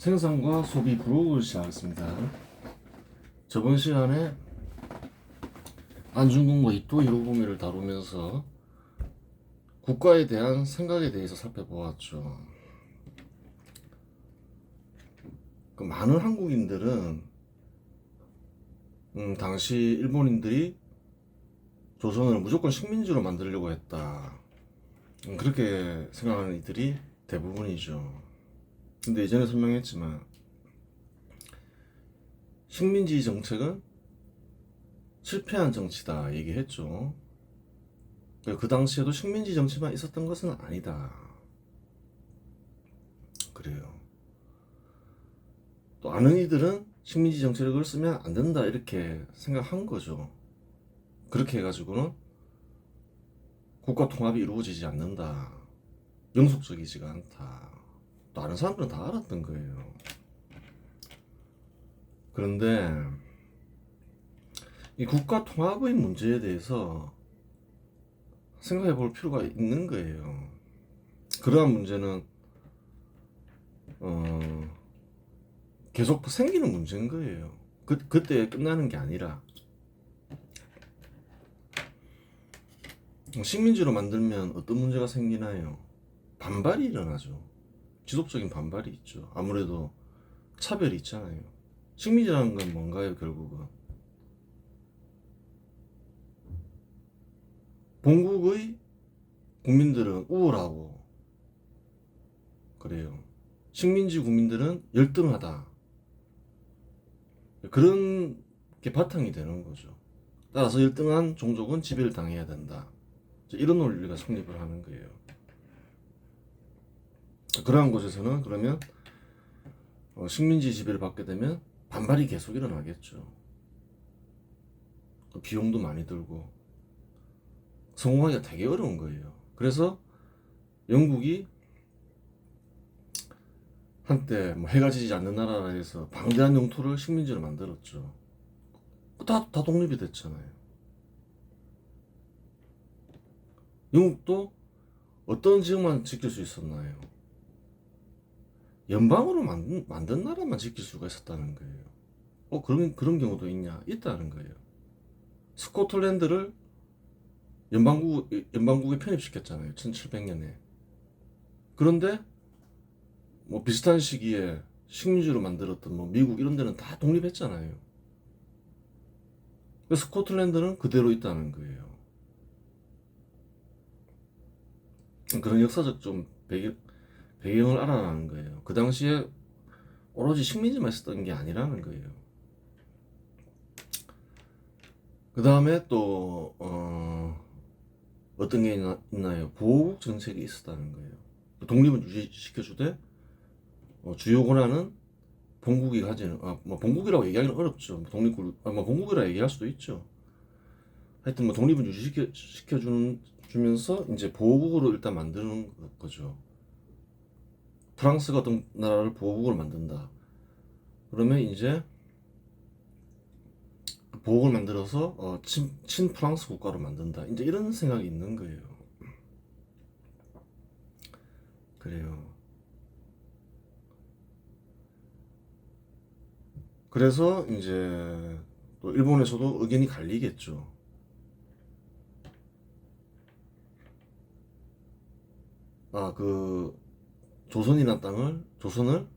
생산과 소비 브로그를 시작하겠습니다. 저번 시간에 안중근과 이토 히로부미를 다루면서 국가에 대한 생각에 대해서 살펴보았죠. 많은 한국인들은 당시 일본인들이 조선을 무조건 식민지로 만들려고 했다. 그렇게 생각하는 이들이 대부분이죠. 근데 예전에 설명했지만 식민지 정책은 실패한 정치다 얘기했죠. 그 당시에도 식민지 정치만 있었던 것은 아니다. 그래요. 또 아는 이들은 식민지 정책을 쓰면 안 된다 이렇게 생각한 거죠. 그렇게 해가지고는 국가 통합이 이루어지지 않는다. 영속적이지가 않다. 또 아는 사람들은 다 알았던 거예요. 그런데 이 국가 통합의 문제에 대해서 생각해 볼 필요가 있는 거예요. 그러한 문제는 계속 생기는 문제인 거예요. 그때 끝나는 게 아니라 식민지로 만들면 어떤 문제가 생기나요? 반발이 일어나죠. 지속적인 반발이 있죠. 아무래도 차별이 있잖아요. 식민지라는 건 뭔가요, 결국은? 본국의 국민들은 우월하고, 그래요. 식민지 국민들은 열등하다. 그런 게 바탕이 되는 거죠. 따라서 열등한 종족은 지배를 당해야 된다. 이런 논리가 성립을 하는 거예요. 그러한 곳에서는 그러면 식민지 지배를 받게 되면 반발이 계속 일어나겠죠. 비용도 많이 들고 성공하기가 되게 어려운 거예요. 그래서 영국이 한때 해가 지지 않는 나라라 해서 방대한 영토를 식민지로 만들었죠. 다 독립이 됐잖아요. 영국도 어떤 지역만 지킬 수 있었나요? 연방으로 만든 나라만 지킬 수가 있었다는 거예요. 그런 경우도 있다는 거예요. 스코틀랜드를 연방국에 편입시켰잖아요. 1700년에. 그런데 비슷한 시기에 식민지로 만들었던 미국 이런 데는 다 독립했잖아요. 스코틀랜드는 그대로 있다는 거예요. 그런 역사적 좀 배경을 알아라는 거예요. 그 당시에 오로지 식민지만 있었던 게 아니라는 거예요. 그 다음에 또 어떤 게 있나요? 보호국 정책이 있었다는 거예요. 독립은 유지시켜주되 주요 권한은 본국이 가지는 본국이라고 얘기하기는 어렵죠. 독립국 본국이라 얘기할 수도 있죠. 하여튼 독립은 주면서 이제 보호국으로 일단 만드는 거죠. 프랑스가 어떤 나라를 보호국으로 만든다. 그러면 이제 보호국을 만들어서 친 프랑스 국가로 만든다. 이제 이런 생각이 있는 거예요. 그래요. 그래서 이제 또 일본에서도 의견이 갈리겠죠. 그 조선을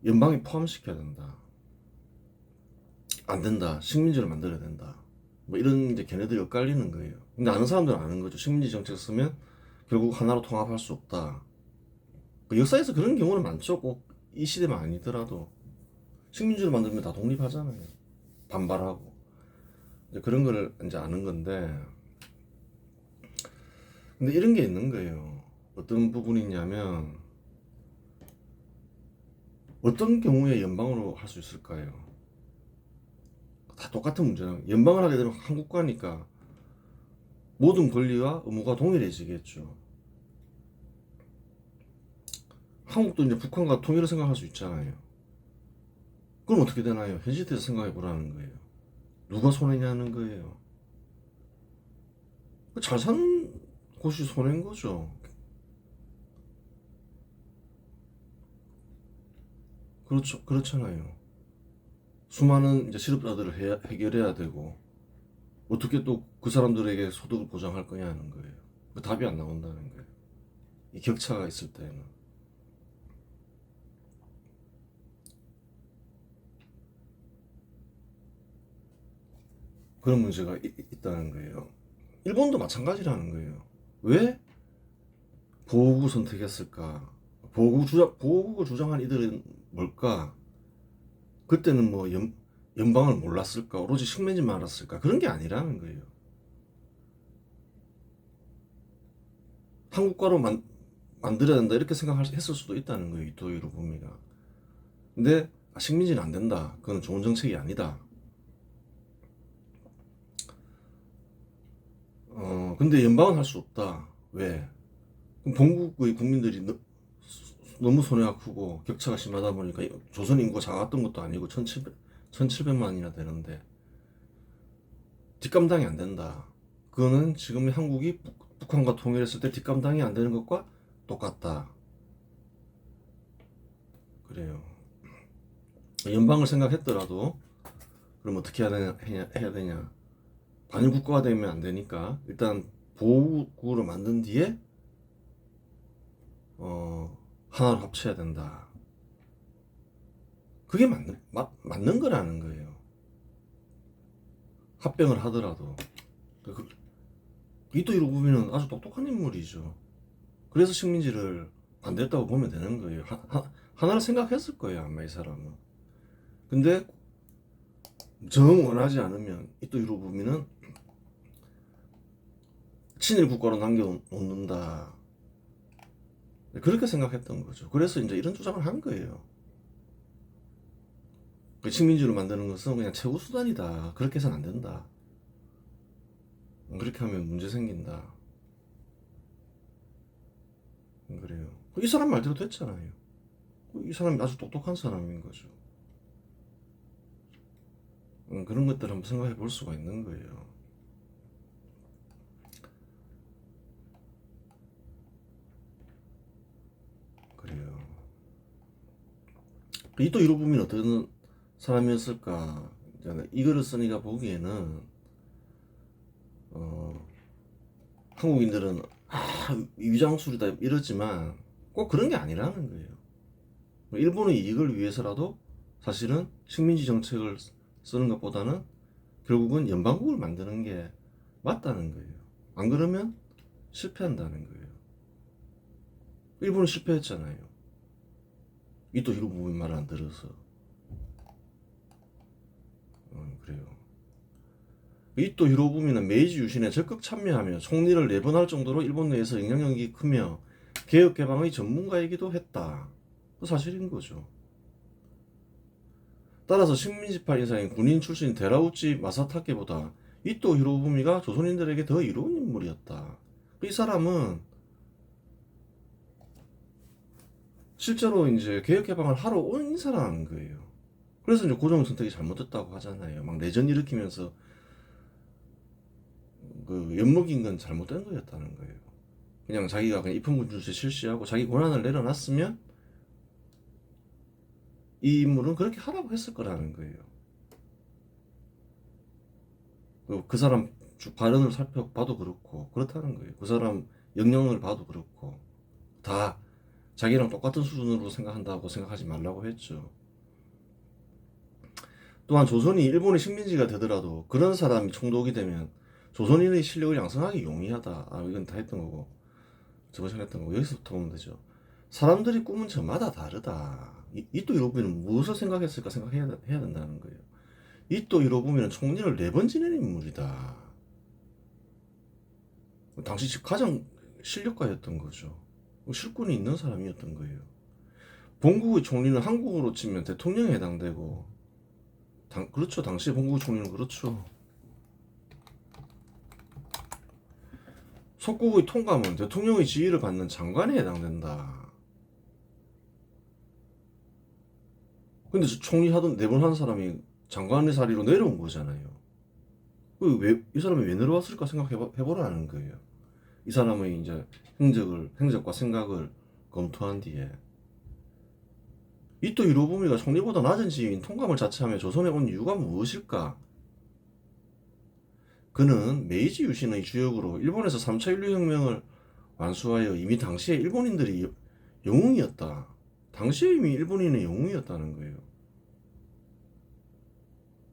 연방에 포함시켜야 된다. 안 된다. 식민지를 만들어야 된다. 이런 이제 걔네들이 엇갈리는 거예요. 근데 아는 사람들은 아는 거죠. 식민지 정책 쓰면 결국 하나로 통합할 수 없다. 역사에서 그런 경우는 많죠. 꼭 이 시대만 아니더라도 식민지를 만들면 다 독립하잖아요. 반발하고 이제 그런 거를 이제 아는 건데, 근데 이런 게 있는 거예요. 어떤 부분이 있냐면 어떤 경우에 연방으로 할 수 있을까요? 다 똑같은 문제는 연방을 하게 되면 한 국가니까 모든 권리와 의무가 동일해지겠죠. 한국도 이제 북한과 통일을 생각할 수 있잖아요. 그럼 어떻게 되나요? 현 시대에서 생각해 보라는 거예요. 누가 손해냐는 거예요. 잘 사는 곳이 손해인 거죠. 그렇죠. 그렇잖아요. 수많은 이제 실업자들을 해결해야 되고 어떻게 또 그 사람들에게 소득을 보장할 거냐는 거예요. 그 답이 안 나온다는 거예요. 이 격차가 있을 때는. 그런 문제가 있다는 거예요. 일본도 마찬가지라는 거예요. 왜 보호국을 선택했을까? 보호국을 주장한 이들은 뭘까? 그때는 뭐 연방을 몰랐을까? 오로지 식민지만 알았을까? 그런 게 아니라는 거예요. 한국가로 만들어야 된다 이렇게 생각했을 수도 있다는 거예요. 이토 히로부미가. 근데 식민지는 안 된다. 그건 좋은 정책이 아니다. 근데 연방은 할 수 없다. 왜? 그럼 본국의 국민들이 너무 손해가 크고 격차가 심하다 보니까 조선 인구가 작았던 것도 아니고 1700만이나 되는데 뒷감당이 안 된다. 그거는 지금 한국이 북한과 통일했을 때 뒷감당이 안 되는 것과 똑같다. 그래요. 연방을 생각했더라도 그럼 어떻게 해야 되냐. 반일 국가가 되면 안 되니까 일단 보호국으로 만든 뒤에 하나로 합쳐야 된다. 그게 맞는 거라는 거예요. 합병을 하더라도. 이토 히로부미는 아주 똑똑한 인물이죠. 그래서 식민지를 반대했다고 보면 되는 거예요. 하나를 생각했을 거예요, 아마 이 사람은. 근데 정 원하지 않으면 이토 히로부미는 친일 국가로 남겨놓는다. 그렇게 생각했던 거죠. 그래서 이제 이런 주장을 한 거예요. 식민지로 만드는 것은 그냥 최후 수단이다. 그렇게 해서는 안 된다. 그렇게 하면 문제 생긴다. 그래요. 이 사람 말대로 됐잖아요. 이 사람이 아주 똑똑한 사람인 거죠. 그런 것들 한번 생각해 볼 수가 있는 거예요. 그래요. 이또 히로부미는 어떤 사람이었을까? 이 글을 쓰니까 보기에는 한국인들은 위장술이다 이러지만 꼭 그런 게 아니라는 거예요. 일본의 이익을 위해서라도 사실은 식민지 정책을 쓰는 것보다는 결국은 연방국을 만드는 게 맞다는 거예요. 안 그러면 실패한다는 거예요. 일본은 실패했잖아요. 이또 히로부미 말 안 들어서. 그래요. 이또 히로부미는 메이지 유신에 적극 참여하며 총리를 4번 할 정도로 일본 내에서 영향력이 크며 개혁 개방의 전문가이기도 했다. 그 사실인 거죠. 따라서 식민지파 인사인 군인 출신 데라우치 마사타케보다 이또 히로부미가 조선인들에게 더 이로운 인물이었다. 이 사람은 실제로 이제 개혁 개방을 하러 온 인사라는 거예요. 그래서 이제 고종 선택이 잘못됐다고 하잖아요. 막 내전 일으키면서 그 엿먹인 건 잘못된 거였다는 거예요. 그냥 자기가 그냥 입헌군주제 실시하고 자기 권한을 내려놨으면 이 인물은 그렇게 하라고 했을 거라는 거예요. 그 사람 발언을 살펴봐도 그렇고 그렇다는 거예요. 그 사람 영향을 봐도 그렇고 다 자기랑 똑같은 수준으로 생각한다고 생각하지 말라고 했죠. 또한 조선이 일본의 식민지가 되더라도 그런 사람이 총독이 되면 조선인의 실력을 양성하기 용이하다. 이건 다 했던 거고 저번에 했던 거고 여기서부터 보면 되죠. 사람들이 꿈은 저마다 다르다. 이또 히로부미는 무엇을 생각했을까 생각해야 된다는 거예요. 이또 히로부미는 총리를 4번 지낸 인물이다. 당시 가장 실력가였던 거죠. 실권이 있는 사람이었던 거예요. 본국의 총리는 한국으로 치면 대통령에 해당되고 그렇죠. 당시 본국의 총리는 그렇죠. 속국의 통감은 대통령의 지위를 받는 장관에 해당된다. 근데 총리 하던 4번 한 사람이 장관의 자리로 내려온 거잖아요. 이 사람이 왜 내려왔을까 생각해보라는 거예요. 이 사람의 이제 행적과 생각을 검토한 뒤에 이토 히로부미가 총리보다 낮은 지위인 통감을 자처하며 조선에 온 이유가 무엇일까? 그는 메이지 유신의 주역으로 일본에서 3차 인류혁명을 완수하여 이미 당시에 일본인들이 영웅이었다. 당시에 이미 일본인의 영웅이었다는 거예요.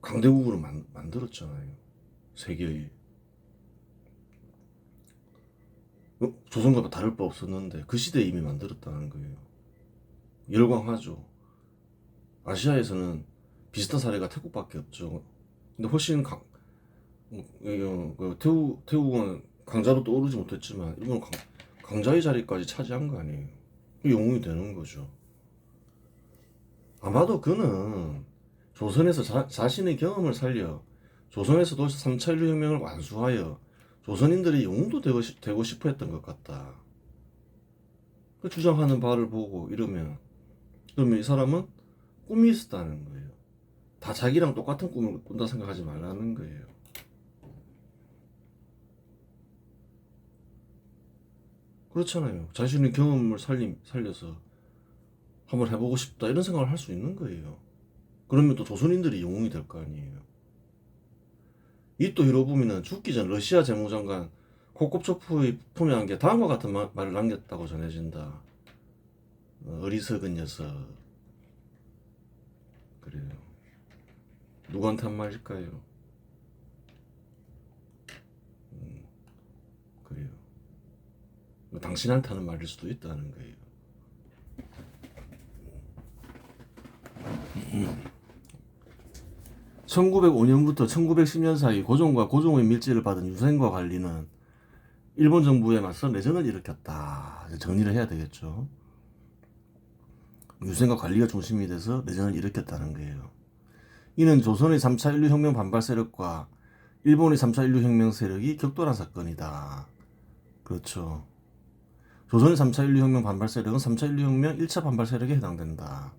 강대국으로 만들었잖아요. 세계의. 조선과 다를 바 없었는데 그 시대에 이미 만들었다는 거예요. 열광하죠. 아시아에서는 비슷한 사례가 태국밖에 없죠. 근데 훨씬 태국은 강자로 떠오르지 못했지만 일본은 강자의 자리까지 차지한 거 아니에요. 영웅이 되는 거죠. 아마도 그는 조선에서 자신의 경험을 살려 조선에서도 3차 인류혁명을 완수하여 조선인들의 영웅도 되고 싶어 했던 것 같다. 그 주장하는 바를 보고 그러면 이 사람은 꿈이 있었다는 거예요. 다 자기랑 똑같은 꿈을 꾼다 생각하지 말라는 거예요. 그렇잖아요. 자신의 경험을 살려서 한번 해보고 싶다 이런 생각을 할 수 있는 거예요. 그러면 또 조선인들이 영웅이 될 거 아니에요. 이토 히로부미는 죽기 전 러시아 재무장관 코kop초프의 품에 안겨 다음과 같은 말을 남겼다고 전해진다. 어리석은 녀석. 그래요. 누구한테 한 말일까요? 그래요. 당신한테 하는 말일 수도 있다는 거예요. 1905년부터 1910년 사이 고종과 고종의 밀지를 받은 유생과 관리는 일본 정부에 맞서 내전을 일으켰다. 정리를 해야 되겠죠. 유생과 관리가 중심이 돼서 내전을 일으켰다는 거예요. 이는 조선의 3차 인류혁명 반발 세력과 일본의 3차 인류혁명 세력이 격돌한 사건이다. 그렇죠. 조선의 3차 인류혁명 반발 세력은 3차 인류혁명 1차 반발 세력에 해당된다.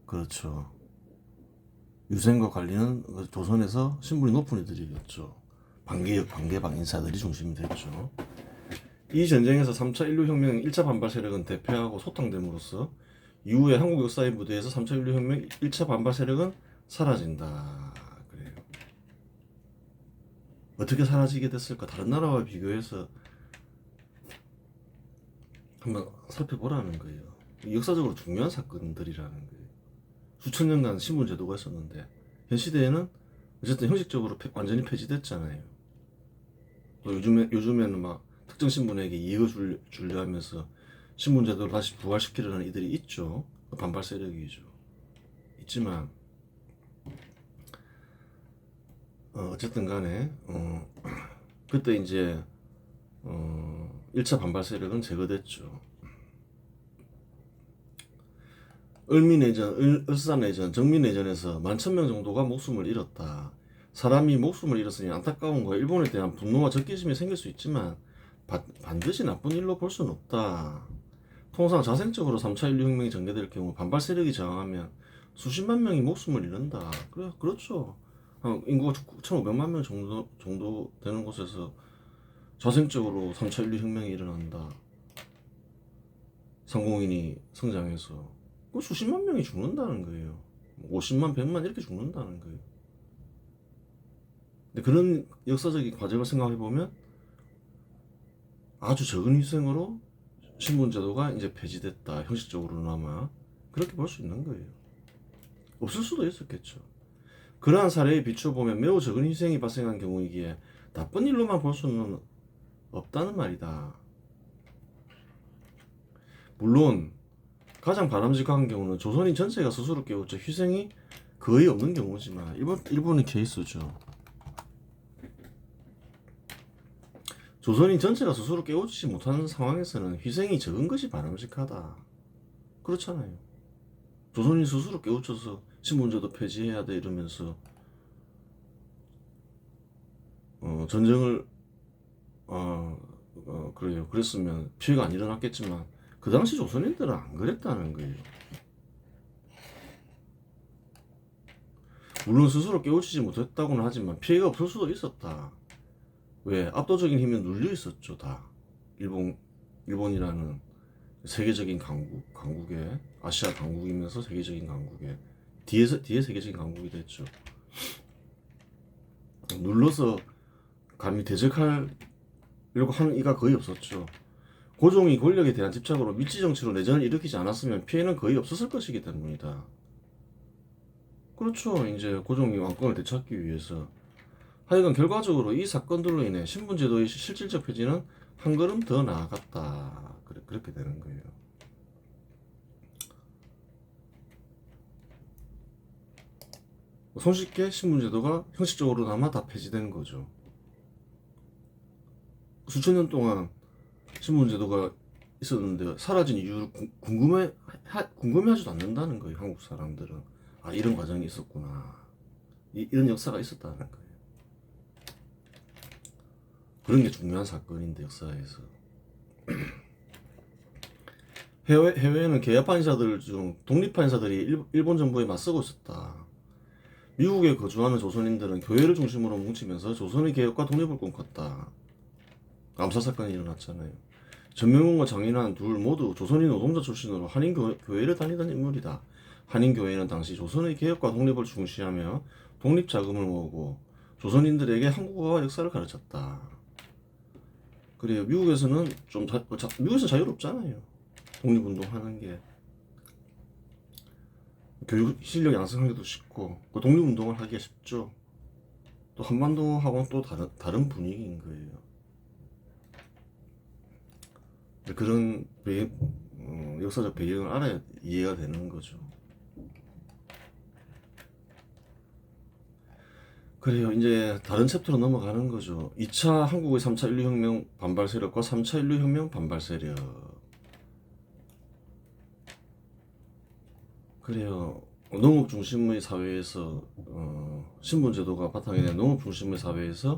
그렇죠. 유생과 관리는 조선에서 신분이 높은 이들이었죠. 반개혁, 반개방 인사들이 중심이 됐죠. 이 전쟁에서 3차 인류혁명 1차 반발 세력은 대패하고 소탕됨으로써 이후에 한국 역사의 무대에서 3차 인류혁명 1차 반발 세력은 사라진다. 그래요. 어떻게 사라지게 됐을까? 다른 나라와 비교해서 한번 살펴보라는 거예요. 역사적으로 중요한 사건들이라는 거예요. 수천 년간 신분 제도가 있었는데 현 시대에는 어쨌든 형식적으로 완전히 폐지됐잖아요. 또 요즘에는 막 특정 신분에게 이익을 주려 하면서 신분 제도를 다시 부활시키려는 이들이 있죠. 반발 세력이죠. 있지만 어쨌든 간에 그때 이제 1차 반발 세력은 제거됐죠. 을미내전, 을사내전, 정미내전에서 11,000명 정도가 목숨을 잃었다. 사람이 목숨을 잃었으니 안타까운 거야. 일본에 대한 분노와 적개심이 생길 수 있지만 반드시 나쁜 일로 볼 수는 없다. 통상 자생적으로 3차 인류혁명이 전개될 경우 반발 세력이 저항하면 수십만 명이 목숨을 잃는다. 그렇죠. 인구가 1,500만 명 정도 되는 곳에서 자생적으로 3차 인류혁명이 일어난다. 상공인이 성장해서 수십만 명이 죽는다는 거예요. 50만, 100만 이렇게 죽는다는 거예요. 근데 그런 역사적인 과정을 생각해 보면 아주 적은 희생으로 신분제도가 이제 폐지됐다. 형식적으로나마 그렇게 볼 수 있는 거예요. 없을 수도 있었겠죠. 그러한 사례에 비춰보면 매우 적은 희생이 발생한 경우이기에 나쁜 일로만 볼 수는 없다는 말이다. 물론 가장 바람직한 경우는 조선인 전체가 스스로 깨우쳐 희생이 거의 없는 경우지만 일본의 케이스죠. 조선인 전체가 스스로 깨우치지 못하는 상황에서는 희생이 적은 것이 바람직하다. 그렇잖아요. 조선인 스스로 깨우쳐서 신분제도 폐지해야 돼 이러면서 전쟁을 그래요. 그랬으면 피해가 안 일어났겠지만 그 당시 조선인들은 안 그랬다는 거예요. 물론 스스로 깨우치지 못했다고는 하지만 피해가 없을 수도 있었다. 왜? 압도적인 힘에 눌려 있었죠. 다 일본이라는 세계적인 강국에 아시아 강국이면서 세계적인 강국에 뒤에 세계적인 강국이 됐죠. 눌러서 감히 대적하려고 하는 이가 거의 없었죠. 고종이 권력에 대한 집착으로 밀지 정치로 내전을 일으키지 않았으면 피해는 거의 없었을 것이기 때문이다. 그렇죠. 이제 고종이 왕권을 되찾기 위해서. 하여간 결과적으로 이 사건들로 인해 신분제도의 실질적 폐지는 한 걸음 더 나아갔다. 그렇게 되는 거예요. 손쉽게 신분제도가 형식적으로나마 다 폐지된 거죠. 수천 년 동안 신분제도가 있었는데 사라진 이유를 궁금해하지도 않는다는 거예요. 한국 사람들은. 아, 이런 과정이 있었구나. 이런 역사가 있었다는 거예요. 그런 게 중요한 사건인데, 역사에서. 해외에는 개혁파 인사들 중 독립파 인사들이 일본 정부에 맞서고 있었다. 미국에 거주하는 조선인들은 교회를 중심으로 뭉치면서 조선의 개혁과 독립을 꿈꿨다. 암살 사건이 일어났잖아요. 전명훈과 장인환 둘 모두 조선인 노동자 출신으로 한인교회를 다니던 인물이다. 한인교회는 당시 조선의 개혁과 독립을 중시하며 독립자금을 모으고 조선인들에게 한국어와 역사를 가르쳤다. 그래요. 미국에서는 미국에서 자유롭잖아요. 독립운동하는 게. 교육 실력 양성하기도 쉽고 독립운동을 하기가 쉽죠. 또 한반도하고는 또 다른 분위기인 거예요. 그런 역사적 배경을 알아야 이해가 되는 거죠. 그래요. 이제 다른 챕터로 넘어가는 거죠. 2차 한국의 3차 인류혁명 반발 세력과 3차 인류혁명 반발 세력. 그래요. 농업 중심의 사회에서 신분제도가 바탕이 된 농업 중심의 사회에서는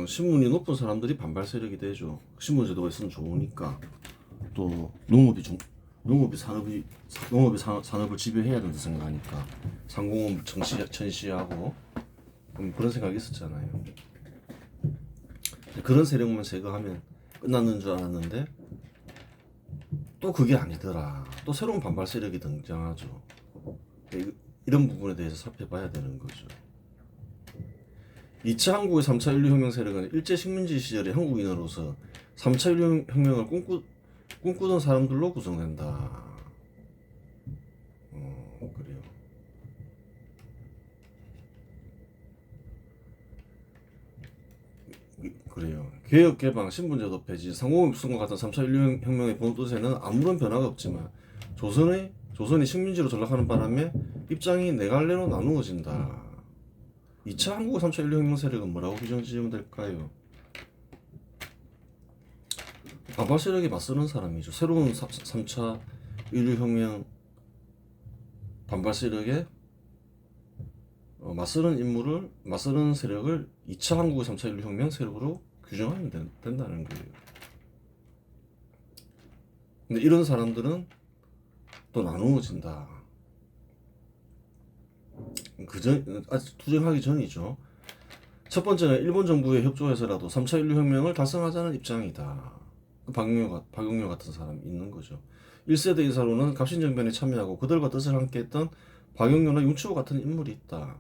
신분이 높은 사람들이 반발 세력이 되죠. 신분제도가 있으면 좋으니까. 또 농업이 산업을 지배해야 된다 생각하니까 상공업을 천시하고 그런 생각이 있었잖아요. 그런 세력만 제거하면 끝났는 줄 알았는데 또 그게 아니더라. 또 새로운 반발 세력이 등장하죠. 이런 부분에 대해서 살펴봐야 되는 거죠. 2차 한국의 3차 인류혁명 세력은 일제 식민지 시절의 한국인으로서 3차 인류혁명을 꿈꾸던 사람들로 구성된다. 그래요. 그래요. 개혁, 개방, 신분제도 폐지, 상공업 육성과 같은 3차 인류혁명의 본뜻에는 아무런 변화가 없지만 조선이 식민지로 전락하는 바람에 입장이 네 갈래로 나누어진다. 2차 한국의 3차 인류혁명 세력은 뭐라고 규정 지으면 될까요? 반발 세력에 맞서는 사람이죠. 새로운 3차 인류혁명 반발 세력에 맞서는 세력을 2차 한국의 3차 인류혁명 세력으로 규정하면 된다는 거예요. 근데 이런 사람들은 또 나누어진다. 아직 투쟁하기 전이죠. 첫 번째는 일본 정부에 협조해서라도 3차 인류혁명을 달성하자는 입장이다. 박용렬 같은 사람이 있는 거죠. 1세대 인사로는 갑신정변에 참여하고 그들과 뜻을 함께 했던 박용렬과 윤치호 같은 인물이 있다.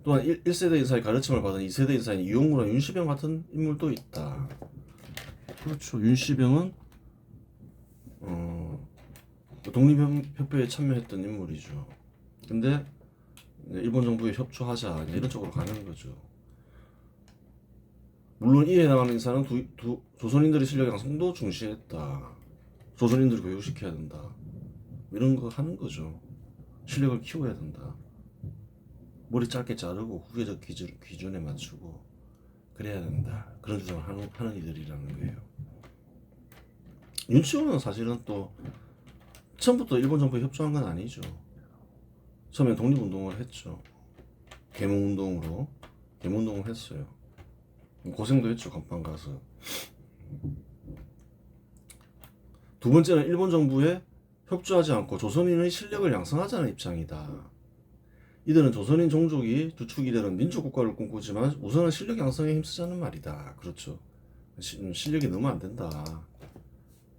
또한 1세대 인사의 가르침을 받은 2세대 인사인 이용우나 윤시병 같은 인물도 있다. 그렇죠. 윤시병은 독립협회에 참여했던 인물이죠. 근데 일본 정부에 협조하자 이런 쪽으로 가는 거죠. 물론 이에 해당하는 인사는 조선인들의 실력 양성도 중시했다. 조선인들을 교육시켜야 된다. 이런 거 하는 거죠. 실력을 키워야 된다. 머리 짧게 자르고 후계적 기준에 맞추고 그래야 된다. 그런 주장을 하는 이들이라는 거예요. 윤치호는 사실은 또 처음부터 일본 정부에 협조한 건 아니죠. 처음에 독립운동을 했죠. 계몽운동을 했어요. 고생도 했죠. 간판 가서. 두 번째는 일본 정부에 협조하지 않고 조선인의 실력을 양성하자는 입장이다. 이들은 조선인 종족이 주축이 되는 민족국가를 꿈꾸지만 우선은 실력 양성에 힘쓰자는 말이다. 그렇죠. 실력이 너무 안 된다.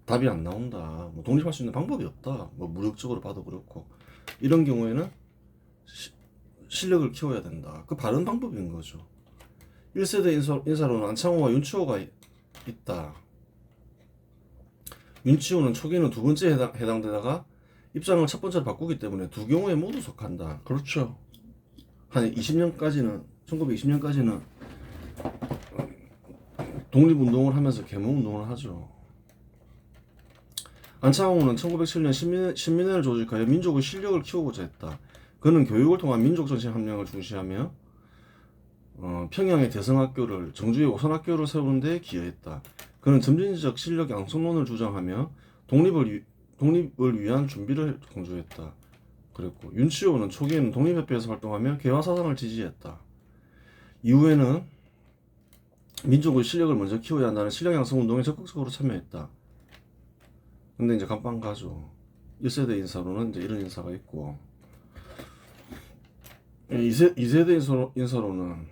답이 안 나온다. 뭐 독립할 수 있는 방법이 없다. 뭐 무력적으로 봐도 그렇고 이런 경우에는 실력을 키워야 된다. 그 바른 방법인 거죠. 1세대 인사로는 안창호와 윤치호가 있다. 윤치호는 초기에는 두 번째에 해당되다가 입장을 첫 번째로 바꾸기 때문에 두 경우에 모두 속한다. 그렇죠. 한 20년까지는 1920년까지는 독립운동을 하면서 계몽운동을 하죠. 안창호는 1907년 신민회를 조직하여 민족의 실력을 키우고자 했다. 그는 교육을 통한 민족정신 함량을 중시하며 평양의 대성학교를 정주의 오선학교를 세우는 데 기여했다. 그는 점진적 실력 양성론을 주장하며 독립을 위한 준비를 강조했다. 그랬고 윤치호는 초기에는 독립협회에서 활동하며 개화사상을 지지했다. 이후에는 민족의 실력을 먼저 키워야 한다는 실력 양성 운동에 적극적으로 참여했다. 근데 이제 감방 가죠. 1세대 인사로는 이제 이런 인사가 있고 2세대 인사로는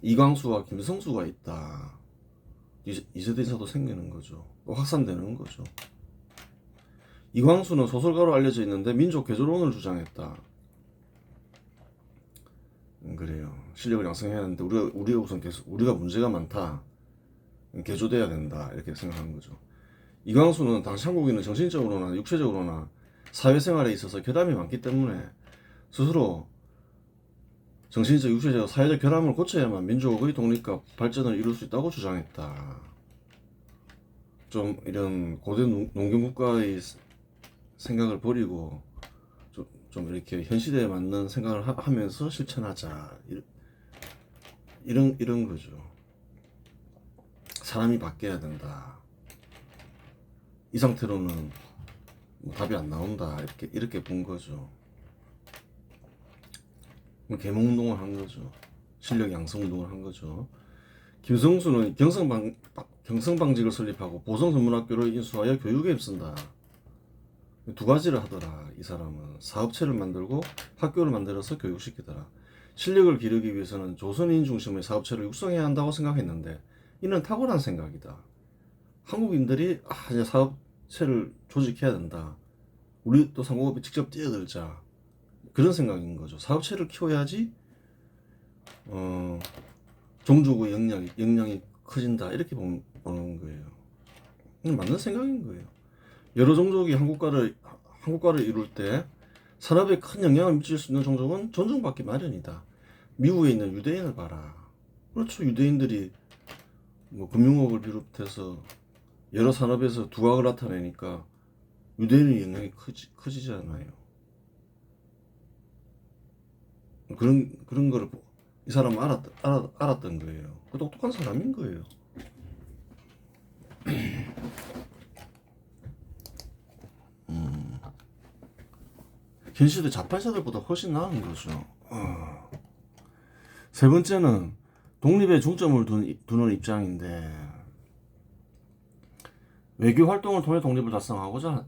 이광수와 김성수가 있다. 2세대 인사도 생기는 거죠. 확산되는 거죠. 이광수는 소설가로 알려져 있는데 민족 개조론을 주장했다. 그래요. 실력을 양성해야 하는데 우리가 우선 계속 우리가 문제가 많다. 개조돼야 된다. 이렇게 생각하는 거죠. 이광수는 당시 한국인은 정신적으로나 육체적으로나 사회생활에 있어서 결함이 많기 때문에 스스로 정신적, 육체적, 사회적 결함을 고쳐야만 민족의 독립과 발전을 이룰 수 있다고 주장했다. 좀 이런 고대 농경국가의 생각을 버리고 좀 이렇게 현 시대에 맞는 생각을 하면서 실천하자. 이런 거죠. 사람이 바뀌어야 된다. 이 상태로는 뭐 답이 안 나온다. 이렇게 본 거죠. 계몽운동을 한 거죠. 실력 양성 운동을 한 거죠. 김성수는 경성방직을 설립하고 보성전문학교를 인수하여 교육에 힘쓴다. 두 가지를 하더라. 이 사람은 사업체를 만들고 학교를 만들어서 교육시키더라. 실력을 기르기 위해서는 조선인 중심의 사업체를 육성해야 한다고 생각했는데 이는 탁월한 생각이다. 한국인들이 이제 사업체를 조직해야 된다. 우리 또 상공업에 직접 뛰어들자. 그런 생각인 거죠. 사업체를 키워야지 종족의 역량이 커진다. 이렇게 보는 거예요. 맞는 생각인 거예요. 여러 종족이 한국가를 이룰 때 산업에 큰 영향을 미칠 수 있는 종족은 존중받기 마련이다. 미국에 있는 유대인을 봐라. 그렇죠. 유대인들이 뭐 금융업을 비롯해서 여러 산업에서 두각을 나타내니까 유대인의 영향이 커지잖아요. 그런 거를 이 사람은 알았던 거예요. 그 똑똑한 사람인 거예요. 현 시대 자판사들보다 훨씬 나은 거죠. 세 번째는 독립에 중점을 두는 입장인데 외교 활동을 통해 독립을 달성하고자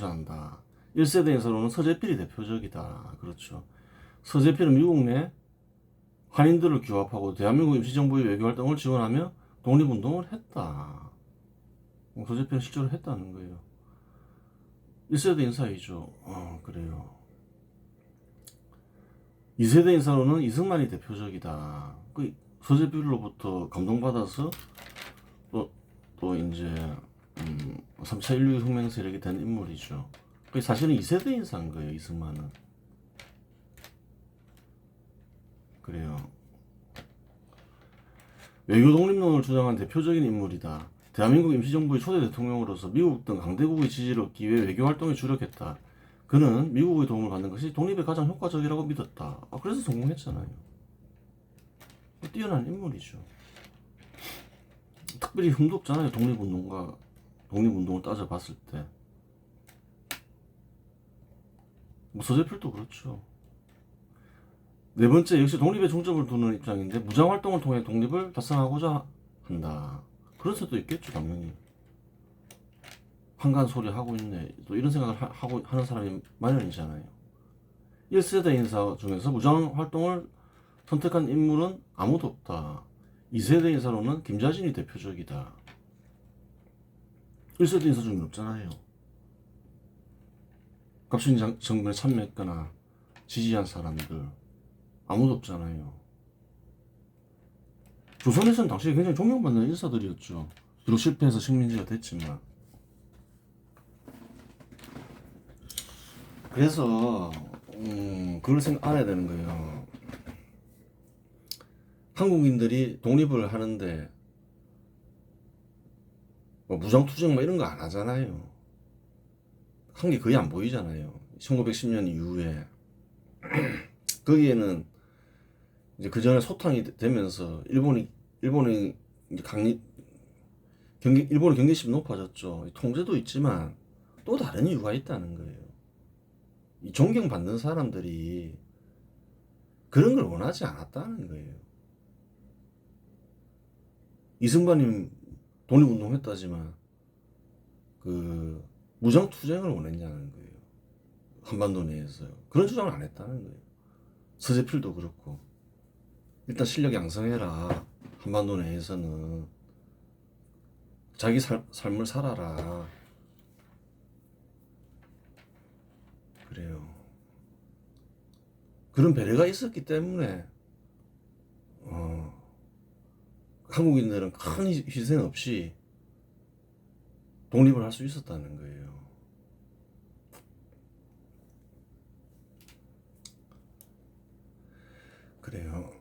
한다. 1세대에서는 서재필이 대표적이다. 그렇죠. 서재필은 미국 내 한인들을 규합하고 대한민국 임시정부의 외교 활동을 지원하며 독립운동을 했다. 서재필은 실제로 했다는 거예요. 1세대 인사이죠. 그래요. 2세대 인사로는 이승만이 대표적이다. 그 서재필로부터 감동받아서 또 이제 3차 인류 혁명 세력이 된 인물이죠. 사실은 2세대 인사인 거예요. 이승만은. 그래요. 외교 독립론을 주장한 대표적인 인물이다. 대한민국 임시정부의 초대 대통령으로서 미국 등 강대국의 지지를 얻기 위해 외교 활동에 주력했다. 그는 미국의 도움을 받는 것이 독립에 가장 효과적이라고 믿었다. 그래서 성공했잖아요. 뛰어난 인물이죠. 특별히 흠도 없잖아요. 독립운동을 따져봤을 때. 서재필도 그렇죠. 네 번째, 역시 독립에 중점을 두는 입장인데 무장활동을 통해 독립을 달성하고자 한다. 그런 수도 있겠죠. 당연히. 한간 소리 하고 있네. 또 이런 생각을 하는 사람이 마련이잖아요. 1세대 인사 중에서 무장활동을 선택한 인물은 아무도 없다. 2세대 인사로는 김자진이 대표적이다. 1세대 인사 중에 없잖아요. 갑신정 정부에 참여했거나 지지한 사람들 아무도 없잖아요. 조선에서는 당시에 굉장히 존경받는 인사들이었죠. 비록 실패해서 식민지가 됐지만. 그래서 그걸 알아야 되는 거예요. 한국인들이 독립을 하는데 뭐 무장투쟁 뭐 이런 거 안 하잖아요. 한 게 거의 안 보이잖아요. 1910년 이후에 거기에는 이제 그 전에 소탕이 되면서 일본이 이제 일본의 경계심이 높아졌죠. 통제도 있지만 또 다른 이유가 있다는 거예요. 이 존경받는 사람들이 그런 걸 원하지 않았다는 거예요. 이승만님 독립운동했다지만 그 무장투쟁을 원했냐는 거예요. 한반도 내에서요. 그런 주장을 안 했다는 거예요. 서재필도 그렇고 일단 실력 양성해라. 한반도 내에서는 자기 삶을 살아라. 그래요. 그런 배려가 있었기 때문에 한국인들은 큰 희생 없이 독립을 할 수 있었다는 거예요. 그래요.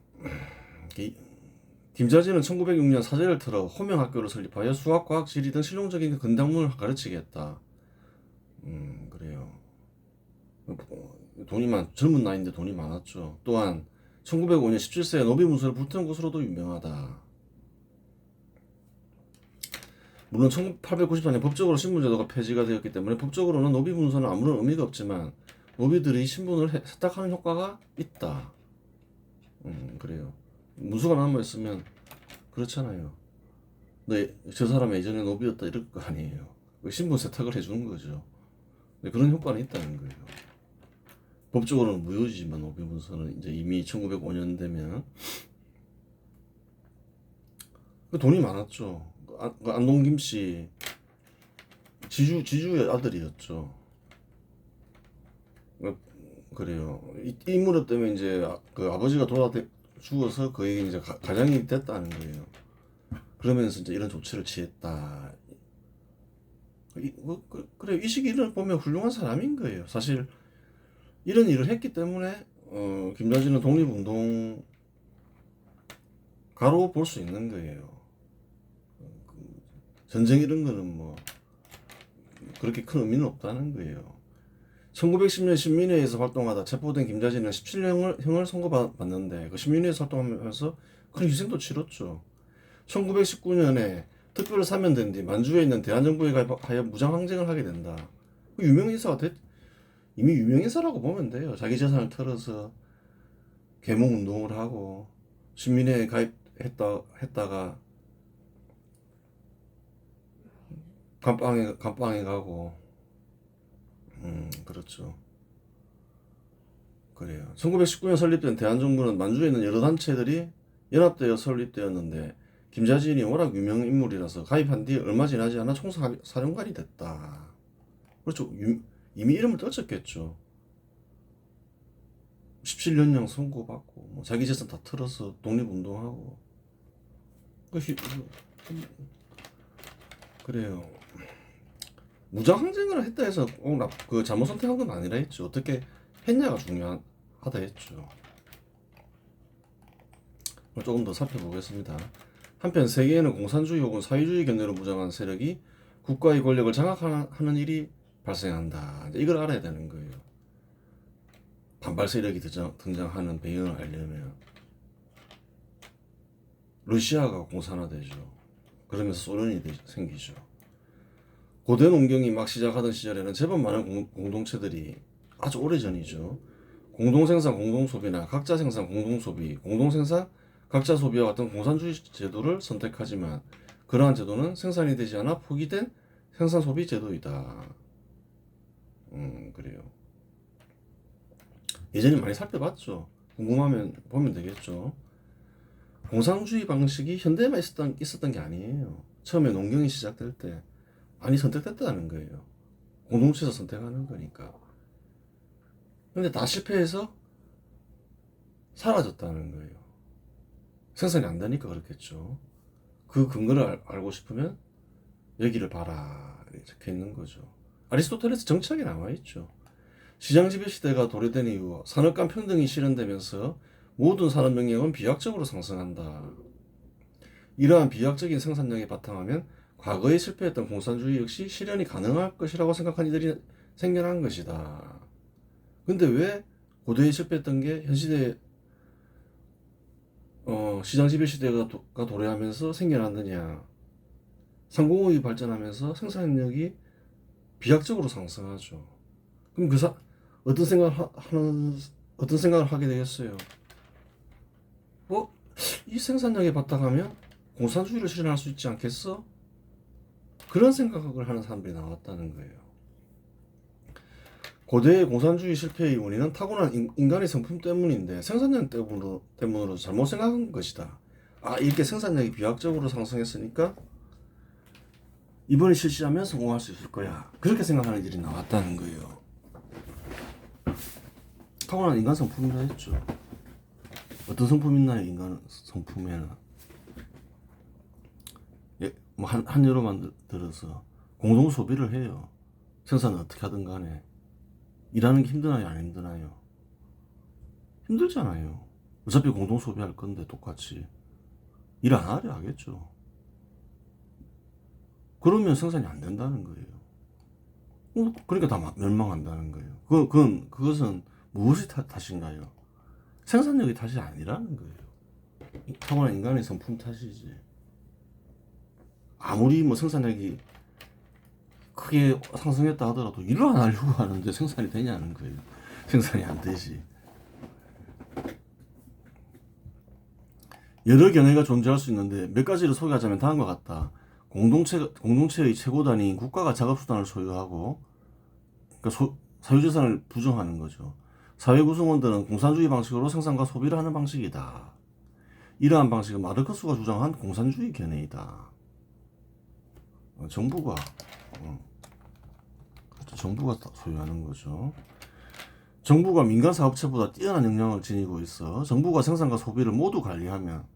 김자진은 1906년 사제를 틀어 호명학교를 설립하여 수학, 과학, 지리 등 실용적인 근대학문을 가르치겠다. 그래요. 젊은 나이인데 돈이 많았죠. 또한 1905년 17세에 노비문서를 불태운 것으로도 유명하다. 물론 1894년 법적으로 신분제도가 폐지가 되었기 때문에 법적으로는 노비문서는 아무런 의미가 없지만 노비들이 신분을 세탁하는 효과가 있다. 그래요. 문서가 남아있으면 그렇잖아요. 저 사람 예전에 노비였다 이럴 거 아니에요. 신분 세탁을 해주는 거죠. 그런 효과는 있다는 거예요. 법적으로는 무효지만 노비 문서는 이제 이미 1905년 되면 돈이 많았죠. 안동김 씨 지주의 아들이었죠. 그래요. 이 무렵 때문에 이제 그 아버지가 죽어서 그에게 이제 가장이 됐다는 거예요. 그러면서 이제 이런 조치를 취했다. 그래 이 시기를 보면 훌륭한 사람인 거예요. 사실 이런 일을 했기 때문에 김자진은 독립운동가로 볼 수 있는 거예요. 전쟁 이런 거는 뭐 그렇게 큰 의미는 없다는 거예요. 1910년 신민회에서 활동하다 체포된 김자진은 17년형을 선고받았는데 그 신민회에서 활동하면서 큰 희생도 치렀죠. 1919년에 특별을 사면된 뒤 만주에 있는 대한정부에 가입하여 무장항쟁을 하게 된다. 이미 유명인사라고 보면 돼요. 자기 재산을 털어서 계몽운동을 하고 신민회에 가입했다가 감방에 가고 그렇죠. 그래요. 1919년 설립된 대한정부는 만주에 있는 여러 단체들이 연합되어 설립되었는데 김자진이 워낙 유명 인물이라서 가입한 뒤 얼마 지나지 않아 총사령관이 됐다. 그렇죠. 이미 이름을 떨쳤겠죠. 17년형 선고받고 뭐 자기 재산 다 털어서 독립운동하고 그래요. 무장항쟁을 했다 해서 그 잘못 선택한 건 아니라 했죠. 어떻게 했냐가 중요하다 했죠. 조금 더 살펴보겠습니다. 한편 세계에는 공산주의 혹은 사회주의 견해로 무장한 세력이 국가의 권력을 장악하는 일이 발생한다. 이걸 알아야 되는 거예요. 반발 세력이 등장하는 배경을 알려면 러시아가 공산화되죠. 그러면서 소련이 생기죠. 고대 농경이 막 시작하던 시절에는 제법 많은 공동체들이 아주 오래전이죠. 공동생산, 공동소비나 각자 생산, 공동소비, 공동생산, 각자 소비와 같은 공산주의 제도를 선택하지만 그러한 제도는 생산이 되지 않아 포기된 생산소비 제도이다. 그래요. 예전에 많이 살펴봤죠. 궁금하면 보면 되겠죠. 공산주의 방식이 현대에만 있었던 게 아니에요. 처음에 농경이 시작될 때 많이 선택됐다는 거예요. 공동체에서 선택하는 거니까. 근데 다 실패해서 사라졌다는 거예요. 생산이 안 되니까 그렇겠죠. 그 근거를 알고 싶으면 여기를 봐라 적혀 있는 거죠. 아리스토텔레스 정치학에 나와 있죠. 시장 지배 시대가 도래된 이후 산업 간 평등이 실현되면서 모든 산업 능력은 비약적으로 상승한다. 이러한 비약적인 생산력에 바탕하면 과거에 실패했던 공산주의 역시 실현이 가능할 것이라고 생각한 이들이 생겨난 것이다. 근데 왜 고대에 실패했던 게 현 시대에 시장 지배 시대가 도래하면서 생겨났느냐? 상공업이 발전하면서 생산력이 비약적으로 상승하죠. 그럼 어떤 어떤 생각을 하게 되겠어요? 이 생산력에 바탕하면 공산주의를 실현할 수 있지 않겠어? 그런 생각을 하는 사람들이 나왔다는 거예요. 고대의 공산주의 실패의 원인은 타고난 인간의 성품 때문인데 생산력 때문으로 잘못 생각한 것이다. 이렇게 생산력이 비약적으로 상승했으니까 이번에 실시하면 성공할 수 있을 거야. 그렇게 생각하는 일이 나왔다는 거예요. 타고난 인간 성품이라 했죠. 어떤 성품 있나요? 인간 성품에는 한 예로 만들어서 공동 소비를 해요. 생산을 어떻게 하든 간에 일하는 게 힘드나요? 안 힘드나요? 힘들잖아요. 어차피 공동 소비할 건데 똑같이 일 안 하려 하겠죠. 그러면 생산이 안 된다는 거예요. 그러니까 다 멸망한다는 거예요. 그것은 무엇이 탓인가요? 생산력이 탓이 아니라는 거예요. 타고난 인간의 성품 탓이지. 아무리 생산력이 크게 상승했다 하더라도 일을 안 하려고 하는데 생산이 되냐는 거예요. 생산이 안 되지. 여러 견해가 존재할 수 있는데 몇 가지를 소개하자면 다음과 같다. 공동체의 최고 단위인 국가가 작업수단을 소유하고, 그러니까 사유재산을 부정하는 거죠. 사회 구성원들은 공산주의 방식으로 생산과 소비를 하는 방식이다. 이러한 방식은 마르크스가 주장한 공산주의 견해이다. 정부가 소유하는 거죠. 정부가 민간 사업체보다 뛰어난 역량을 지니고 있어 정부가 생산과 소비를 모두 관리하면,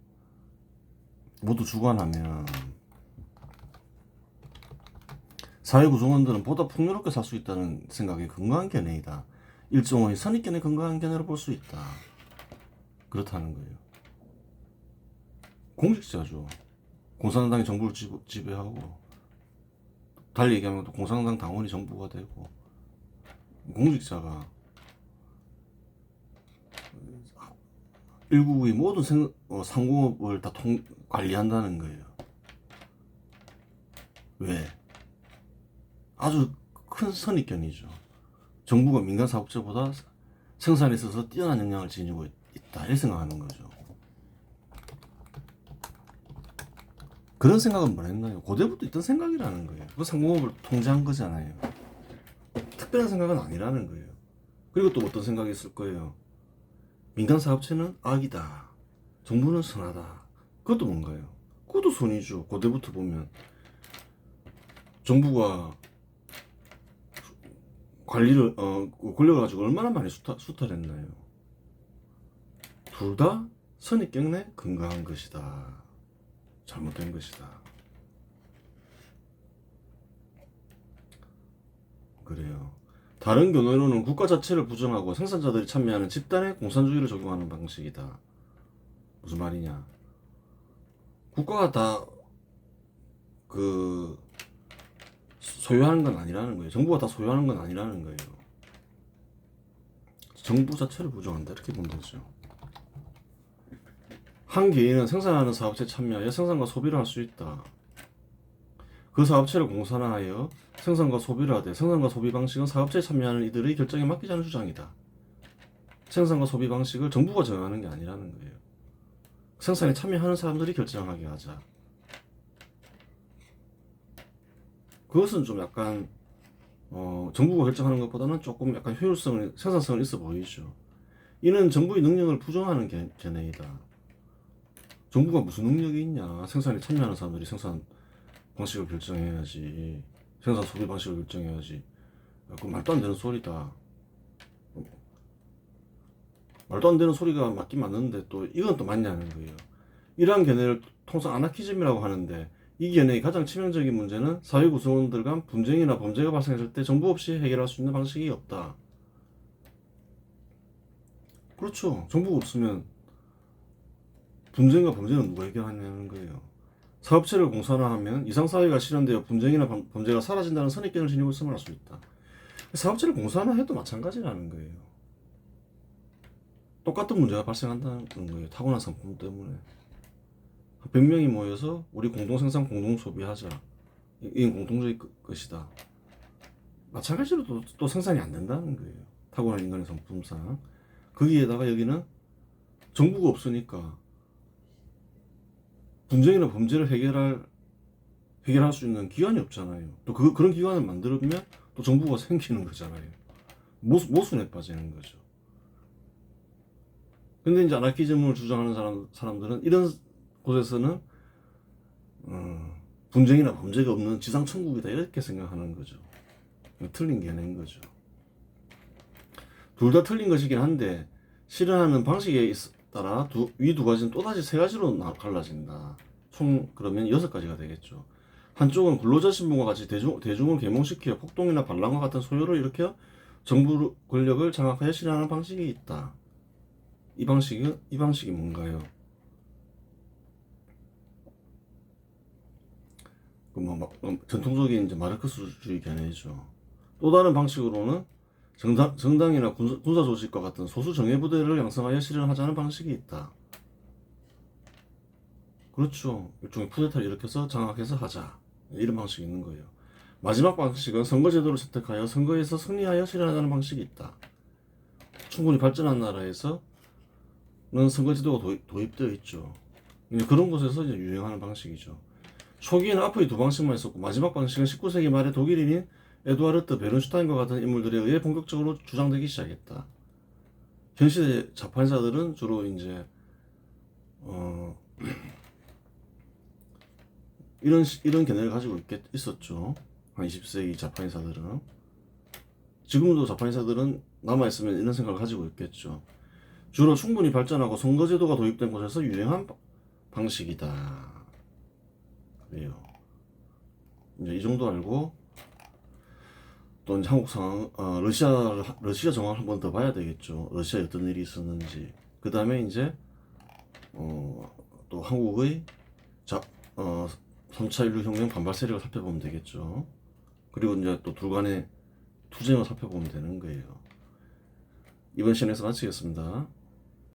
모두 주관하면 사회 구성원들은 보다 풍요롭게 살 수 있다는 생각에 근거한 견해이다. 일종의 선입견에 근거한 견해로 볼 수 있다. 그렇다는 거예요. 공직자죠. 공산당이 정부를 지배하고, 달리 얘기하면 또 공산당 당원이 정부가 되고, 공직자가 일국의 모든 상공업을 다 관리한다는 거예요. 왜? 아주 큰 선입견이죠. 정부가 민간 사업자보다 생산에 있어서 뛰어난 역량을 지니고 있다, 이렇게 생각하는 거죠. 그런 생각은 뭘 했나요? 고대부터 있던 생각이라는 거예요. 그 상공업을 통제한 거잖아요. 특별한 생각은 아니라는 거예요. 그리고 또 어떤 생각이 있을 거예요? 민간 사업체는 악이다, 정부는 선하다. 그것도 뭔가요? 그것도 선이죠. 고대부터 보면 정부가 관리를 권력을 가지고 얼마나 많이 수탈했나요? 둘 다 선입견에 근거한 것이다. 잘못된 것이다. 그래요. 다른 견해로는 국가 자체를 부정하고 생산자들이 참여하는 집단의 공산주의를 적용하는 방식이다. 무슨 말이냐? 국가가 다 소유하는 건 아니라는 거예요. 정부가 다 소유하는 건 아니라는 거예요. 정부 자체를 부정한다, 이렇게 보면 되죠. 한 개인은 생산하는 사업체에 참여하여 생산과 소비를 할 수 있다. 그 사업체를 공산화하여 생산과 소비를 하되 생산과 소비 방식은 사업체에 참여하는 이들의 결정에 맡기자는 주장이다. 생산과 소비 방식을 정부가 정하는 게 아니라는 거예요. 생산에 참여하는 사람들이 결정하게 하자. 그것은 좀 약간 정부가 결정하는 것보다는 조금 약간 생산성은 있어 보이죠. 이는 정부의 능력을 부정하는 견해이다. 정부가 무슨 능력이 있냐. 생산에 참여하는 사람들이 생산 방식을 결정해야지. 생산 소비 방식을 결정해야지. 그 말도 안 되는 소리다. 말도 안 되는 소리가 맞긴 맞는데 또 이건 또 맞냐는 거예요. 이러한 견해를 통상 아나키즘이라고 하는데, 이 견해의 가장 치명적인 문제는 사회 구성원들 간 분쟁이나 범죄가 발생했을 때 정부 없이 해결할 수 있는 방식이 없다. 그렇죠. 정부가 없으면 분쟁과 범죄는 누가 해결하냐는 거예요. 사업체를 공산화하면 이상사회가 실현되어 분쟁이나 범죄가 사라진다는 선입견을 지니고 있음을 알 수 있다. 사업체를 공산화해도 마찬가지라는 거예요. 똑같은 문제가 발생한다는 거예요. 타고난 상품 때문에. 100명이 모여서 우리 공동생산 공동소비하자. 이건 공동주의 것이다. 마찬가지로 또 생산이 안 된다는 거예요. 타고난 인간의 성품상. 거기에다가 여기는 정부가 없으니까 분쟁이나 범죄를 해결할 수 있는 기관이 없잖아요. 또 그런 기관을 만들면 또 정부가 생기는 거잖아요. 모순에 빠지는 거죠. 근데 이제 아나키즘을 주장하는 사람들은 이런 곳에서는 분쟁이나 범죄가 없는 지상천국이다 이렇게 생각하는 거죠. 틀린 견해인 거죠. 둘 다 틀린 것이긴 한데 실현하는 방식에 따라 위 두 가지는 또다시 세 가지로 갈라진다. 총 그러면 6가지가 되겠죠. 한쪽은 근로자 신분과 같이 대중을 계몽시켜 폭동이나 반란과 같은 소요를 일으켜 정부 권력을 장악하여 실현하는 방식이 있다. 이 방식이 뭔가요? 전통적인 이제 마르크스주의 견해죠. 또 다른 방식으로는 정당이나 군사 조직과 같은 소수 정예부대를 양성하여 실현하자는 방식이 있다. 그렇죠. 일종의 쿠데타를 일으켜서 장악해서 하자. 이런 방식이 있는 거예요. 마지막 방식은 선거제도를 채택하여 선거에서 승리하여 실현하자는 방식이 있다. 충분히 발전한 나라에서는 선거제도가 도입되어 있죠. 그런 곳에서 이제 유행하는 방식이죠. 초기에는 앞의 두 방식만 있었고 마지막 방식은 19세기 말에 독일인인 에두아르트 베른슈타인과 같은 인물들에 의해 본격적으로 주장되기 시작했다. 현 시대 자판사들은 주로 이제 이런 견해를 가지고 있었죠. 한 20세기 자판사들은. 지금도 자판사들은 남아있으면 이런 생각을 가지고 있겠죠. 주로 충분히 발전하고 선거제도가 도입된 곳에서 유행한 방식이다. 그래요. 이제 이 정도 알고 또 이제 한국 상황, 러시아 정황을 한 번 더 봐야 되겠죠. 러시아에 어떤 일이 있었는지. 그 다음에 이제 또 한국의 3차 인류혁명 반발 세력을 살펴보면 되겠죠. 그리고 이제 또 둘 간의 투쟁을 살펴보면 되는 거예요. 이번 시간에서 마치겠습니다.